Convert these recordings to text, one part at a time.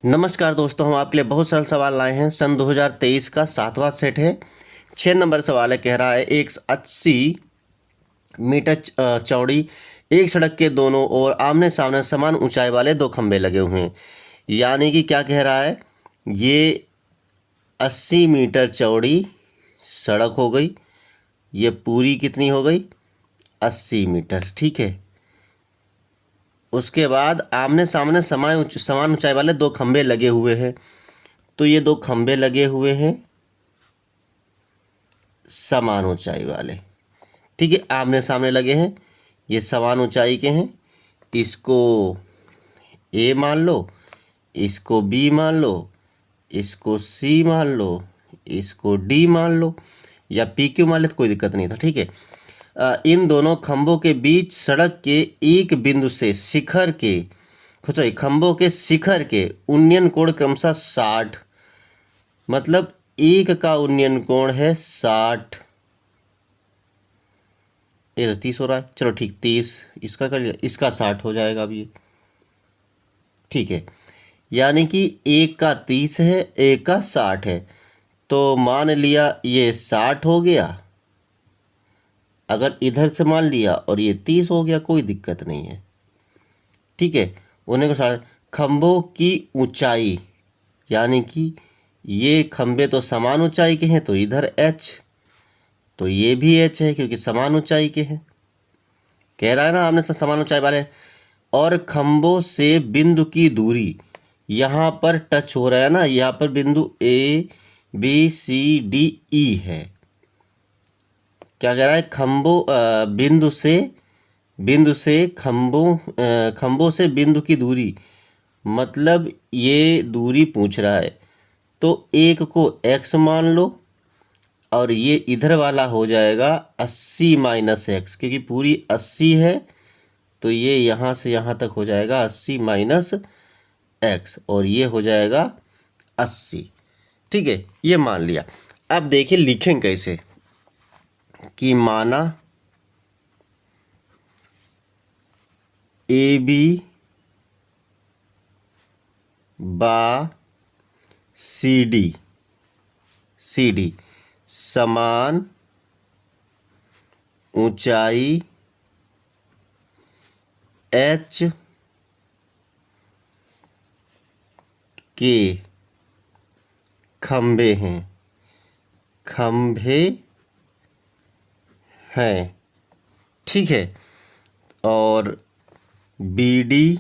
नमस्कार दोस्तों, हम आपके लिए बहुत सरल सवाल लाए हैं। सन 2023 का 7वां सेट है। 6 नंबर सवाल है, कह रहा है 180 मीटर चौड़ी एक सड़क के दोनों ओर आमने सामने समान ऊंचाई वाले दो खंभे लगे हुए हैं। यानी कि क्या कह रहा है, ये 80 मीटर चौड़ी सड़क हो गई। ये पूरी कितनी हो गई? 80 मीटर। ठीक है। उसके बाद आमने सामने समान ऊंचाई वाले दो खंभे लगे हुए हैं। तो ये दो खंभे लगे हुए हैं समान ऊंचाई वाले। ठीक है, आमने सामने लगे हैं, ये समान ऊंचाई के हैं। इसको ए मान लो, इसको बी मान लो, इसको सी मान लो, इसको डी मान लो, या पी क्यू मान ले तो कोई दिक्कत नहीं था। ठीक है। इन दोनों खंभों के बीच सड़क के एक बिंदु से शिखर के खंभों के शिखर के उन्नयन कोण क्रमशः 60, मतलब एक का उन्नयन कोण है 60। ये तो 30 हो रहा है, चलो ठीक 30 इसका कर लिया, इसका 60 हो जाएगा अब ये। ठीक है, यानी कि एक का 30 है, एक का 60 है, तो मान लिया ये 60 हो गया। अगर इधर से मान लिया और ये 30 हो गया, कोई दिक्कत नहीं है। ठीक है, उन्हें को खंभों की ऊंचाई, यानी कि ये खंभे तो समान ऊंचाई के हैं, तो इधर h, तो ये भी h है क्योंकि समान ऊंचाई के हैं। कह रहा है ना आमने समान ऊंचाई वाले। और खंभों से बिंदु की दूरी यहाँ पर टच हो रहा है ना, यहाँ पर बिंदु A B C D E है। क्या कह रहा है, बिंदु से खंभों से बिंदु की दूरी, मतलब ये दूरी पूछ रहा है। तो एक को x मान लो और ये इधर वाला हो जाएगा 80 माइनस x, क्योंकि पूरी 80 है, तो ये यहाँ से यहाँ तक हो जाएगा 80 माइनस x, और ये हो जाएगा 80। ठीक है, ये मान लिया। अब देखिए लिखें कैसे, कि माना ए बी बा सी डी समान ऊंचाई h के खंभे हैं। ठीक है, और बी डी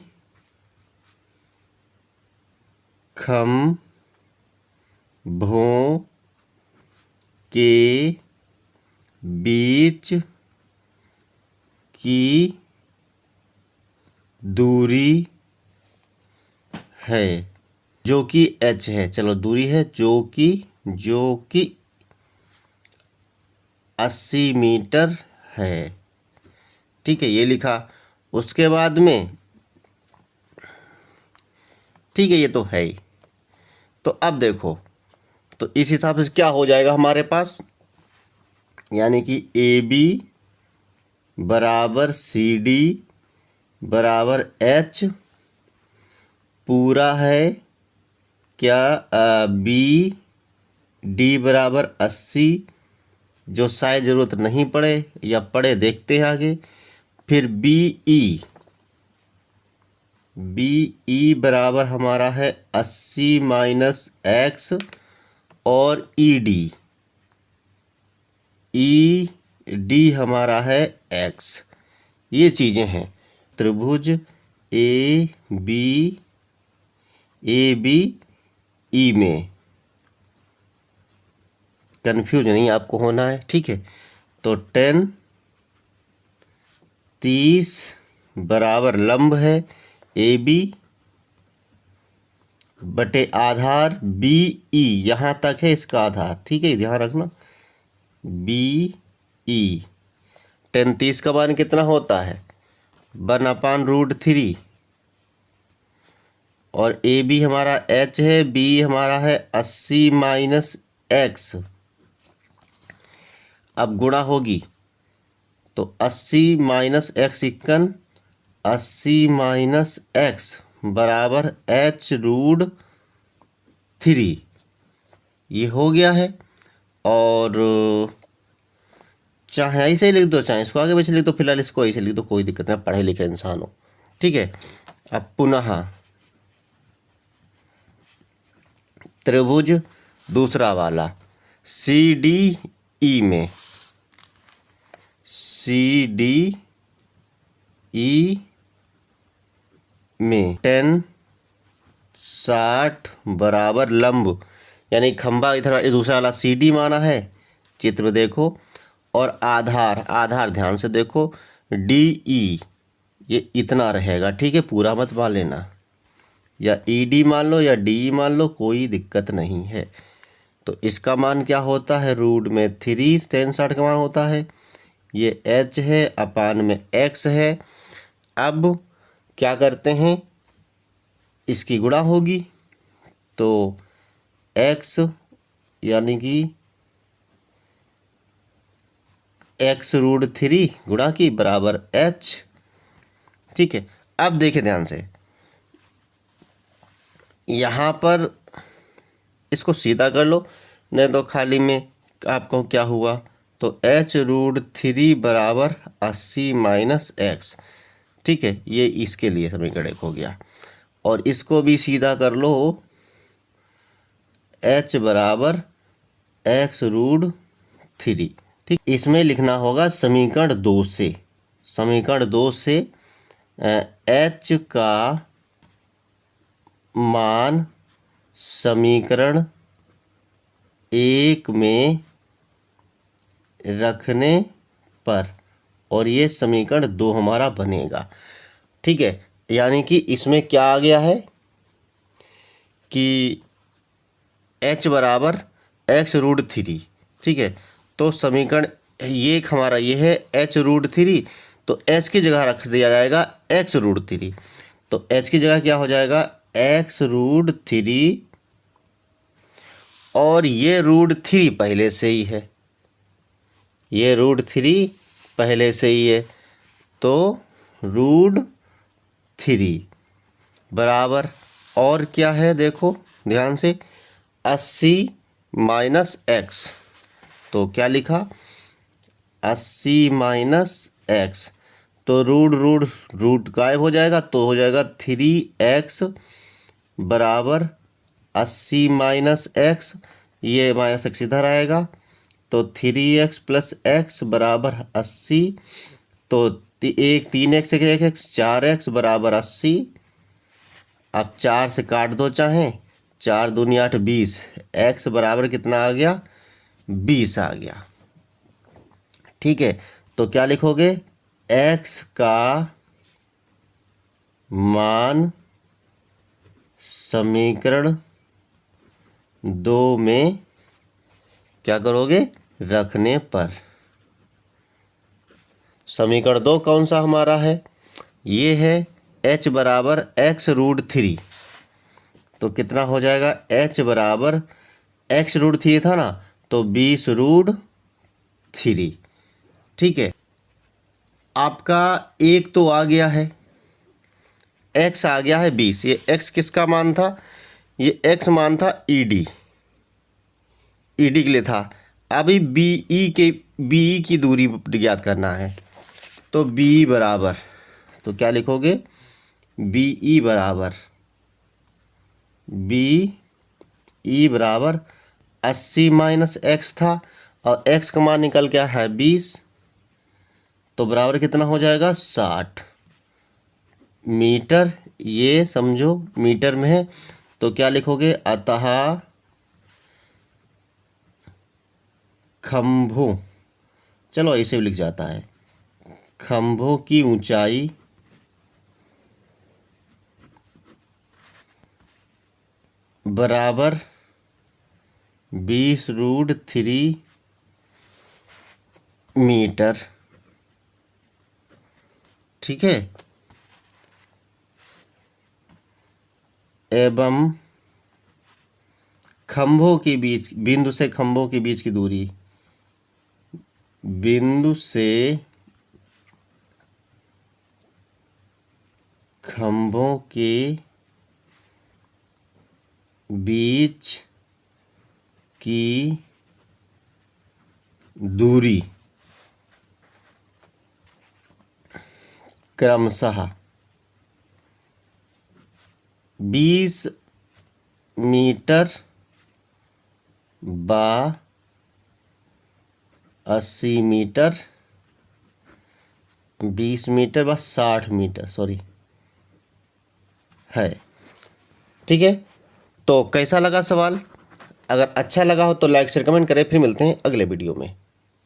खंभों के बीच की दूरी है जो कि h है। चलो दूरी है जो कि 80 मीटर है। ठीक है, ये लिखा। उसके बाद में ठीक है, ये तो है ही। तो अब देखो, तो इस हिसाब से क्या हो जाएगा हमारे पास, यानी कि ए बी बराबर सी डी बराबर h पूरा है क्या, बी डी बराबर 80, जो शायद ज़रूरत नहीं पड़े या पड़े देखते हैं आगे। फिर बी ई बराबर हमारा है 80 माइनस एक्स, और ई डी हमारा है x। ये चीज़ें हैं त्रिभुज ए बी ई में। कन्फ्यूज नहीं आपको होना है। ठीक है, तो 30 बराबर लंब है ए बी बटे आधार बी ई, यहाँ तक है इसका आधार। ठीक है, ध्यान रखना बी ई। 30 का मान कितना होता है, 1/√3, और ए बी हमारा h है, बी हमारा है 80 माइनस एक्स। अब गुणा होगी तो 80 माइनस एक्स इक्कन 80 माइनस एक्स बराबर h√3। 3 ये हो गया है। और चाहे ऐसे ही लिख दो, चाहे इसको आगे पीछे लिख दो, फिलहाल इसको ऐसे लिख दो, कोई दिक्कत नहीं, पढ़े लिखे इंसान हो। ठीक है, अब पुनः त्रिभुज दूसरा वाला सी डी ई में, सी डी ई में 10 60 बराबर लंब, यानी खंभा इधर दूसरा वाला सी डी माना है, चित्र देखो, और आधार, आधार ध्यान से देखो डी ई, ये इतना रहेगा। ठीक है, पूरा मत मान लेना, या ई डी मान लो या डी ई मान लो, कोई दिक्कत नहीं है। तो इसका मान क्या होता है, रूट में 3 tan 60 का मान होता है, ये h है, अपान में x है। अब क्या करते हैं, इसकी गुणा होगी, तो x यानी कि x√3 गुणा की बराबर h। ठीक है, अब देखिए ध्यान से, यहाँ पर इसको सीधा कर लो, नहीं तो खाली में आपको क्या हुआ, तो h√3 बराबर 80 माइनस x। ठीक है, ये इसके लिए समीकरण 1 हो गया। और इसको भी सीधा कर लो, h बराबर x√3। ठीक, इसमें लिखना होगा समीकरण 2 से, समीकरण 2 से h का मान समीकरण 1 में रखने पर, और ये समीकरण 2 हमारा बनेगा। ठीक है, यानी कि इसमें क्या आ गया है कि h बराबर x√3। ठीक है, तो समीकरण ये हमारा ये है h√3, तो h की जगह रख दिया जाएगा x√3, तो h की जगह क्या हो जाएगा x√3, और ये √3 पहले से ही है, ये √3 पहले से ही है, तो √3 बराबर, और क्या है देखो ध्यान से, 80 माइनस x। तो क्या लिखा, 80 माइनस x, तो रूट गायब हो जाएगा, तो हो जाएगा 3x बराबर 80 माइनस x, ये माइनस x इधर आएगा, तो 3x प्लस x बराबर 80, तो एक 3x एक x 4x बराबर 80। अब 4 से काट दो, चाहे 4 दूनी 8 20, x बराबर कितना आ गया, 20 आ गया। ठीक है, तो क्या लिखोगे, x का मान समीकरण 2 में क्या करोगे, रखने पर। समीकरण 2 कौन सा हमारा है, ये है h बराबर x√3, तो कितना हो जाएगा, h बराबर x√3 था ना, तो 20√3। ठीक है, आपका एक तो आ गया है, x आ गया है 20, ये x किसका मान था, ये x मान था ईडी के लिए था। अभी बीई की दूरी ज्ञात करना है, तो बी बराबर, तो क्या लिखोगे, बीई बराबर 80 माइनस x था, और x का मान निकल गया है 20, तो बराबर कितना हो जाएगा, 60 मीटर। ये समझो मीटर में है, तो क्या लिखोगे, अतः खंभों, चलो ऐसे भी लिख जाता है, खंभों की ऊंचाई बराबर 20√3 मीटर। ठीक है, एवं खंभों के बीच, बिंदु से खंभों के बीच की दूरी, बिंदु से खंभों के बीच की दूरी क्रमशः 20 मीटर बा 80 मीटर, 20 मीटर बा 60 मीटर सॉरी है। ठीक है, तो कैसा लगा सवाल? अगर अच्छा लगा हो तो लाइक शेयर कमेंट करें। फिर मिलते हैं अगले वीडियो में।